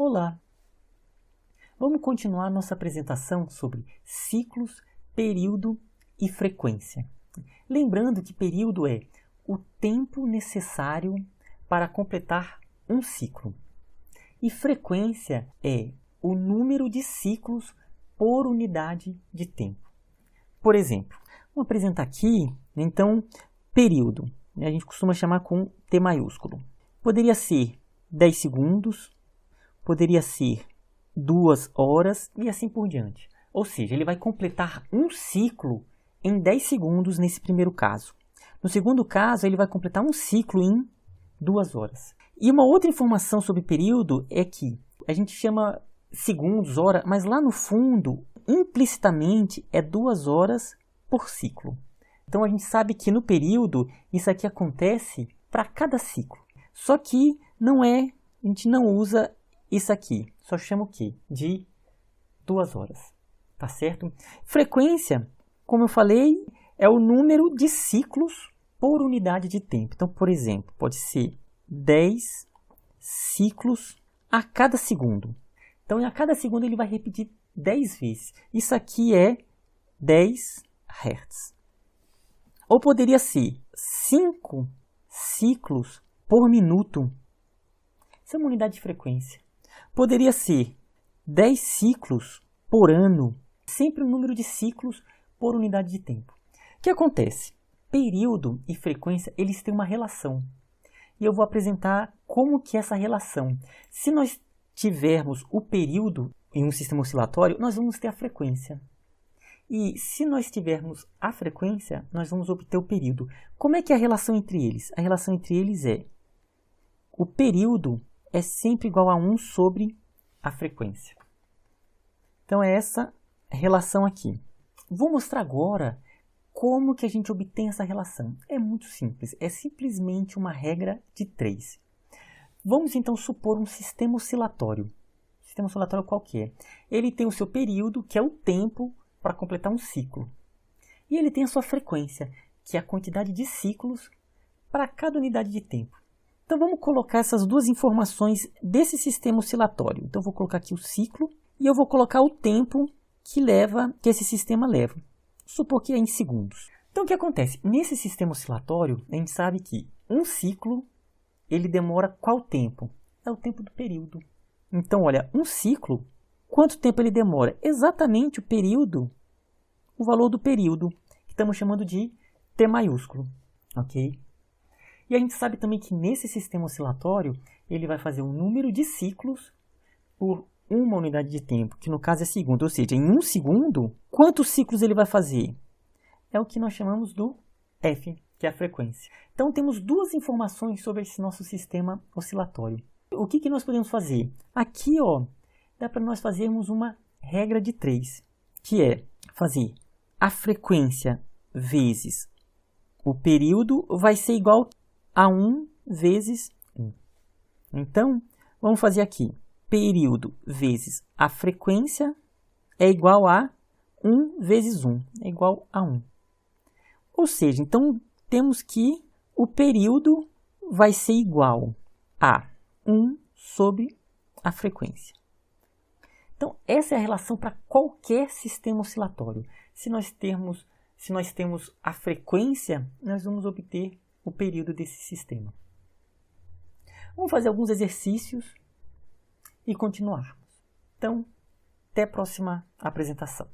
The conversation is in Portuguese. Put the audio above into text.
Olá! Vamos continuar nossa apresentação sobre ciclos, período e frequência. Lembrando que período é o tempo necessário para completar um ciclo. E frequência é o número de ciclos por unidade de tempo. Por exemplo, vamos apresentar aqui, então, período. A gente costuma chamar com T maiúsculo. Poderia ser 10 segundos, poderia ser 2 horas e assim por diante. Ou seja, ele vai completar um ciclo em 10 segundos nesse primeiro caso. No segundo caso, ele vai completar um ciclo em 2 horas. E uma outra informação sobre período é que a gente chama segundos, hora, mas lá no fundo, implicitamente, é 2 horas por ciclo. Então a gente sabe que no período isso aqui acontece para cada ciclo. Só que a gente não usa isso aqui. Só chama o quê? De 2 horas. Tá certo? Frequência, como eu falei, é o número de ciclos por unidade de tempo. Então, por exemplo, pode ser 10 ciclos a cada segundo. Então, a cada segundo ele vai repetir 10 vezes. Isso aqui é 10 Hz. Ou poderia ser 5 ciclos por minuto. Isso é uma unidade de frequência. Poderia ser 10 ciclos por ano. Sempre o número de ciclos por unidade de tempo. O que acontece? Período e frequência, eles têm uma relação. E eu vou apresentar como que é essa relação. Se nós tivermos o período em um sistema oscilatório, nós vamos ter a frequência. E se nós tivermos a frequência, nós vamos obter o período. Como é que é a relação entre eles? A relação entre eles é: o período é sempre igual a 1 sobre a frequência. Então é essa relação aqui. Vou mostrar agora como que a gente obtém essa relação. É muito simples, é simplesmente uma regra de 3. Vamos então supor um sistema oscilatório. Sistema oscilatório qualquer. Ele tem o seu período, que é o tempo para completar um ciclo. E ele tem a sua frequência, que é a quantidade de ciclos para cada unidade de tempo. Então vamos colocar essas duas informações desse sistema oscilatório. Então eu vou colocar aqui o ciclo e eu vou colocar o tempo que esse sistema leva. Supor que é em segundos. Então o que acontece? Nesse sistema oscilatório, a gente sabe que um ciclo ele demora qual tempo? É o tempo do período. Então olha, um ciclo, quanto tempo ele demora? Exatamente o período, o valor do período, que estamos chamando de T maiúsculo. Ok? E a gente sabe também que nesse sistema oscilatório, ele vai fazer um número de ciclos por uma unidade de tempo, que no caso é segundo. Ou seja, em um segundo, quantos ciclos ele vai fazer? É o que nós chamamos do F, que é a frequência. Então, temos duas informações sobre esse nosso sistema oscilatório. O que nós podemos fazer? Aqui, ó, dá para nós fazermos uma regra de 3, que é fazer a frequência vezes o período vai ser igual a 1 vezes 1. Então, vamos fazer aqui. Período vezes a frequência é igual a 1 vezes 1. É igual a 1. Ou seja, então, temos que o período vai ser igual a 1 sobre a frequência. Então, essa é a relação para qualquer sistema oscilatório. Se nós temos a frequência, nós vamos obter o período desse sistema. Vamos fazer alguns exercícios e continuarmos. Então, até a próxima apresentação.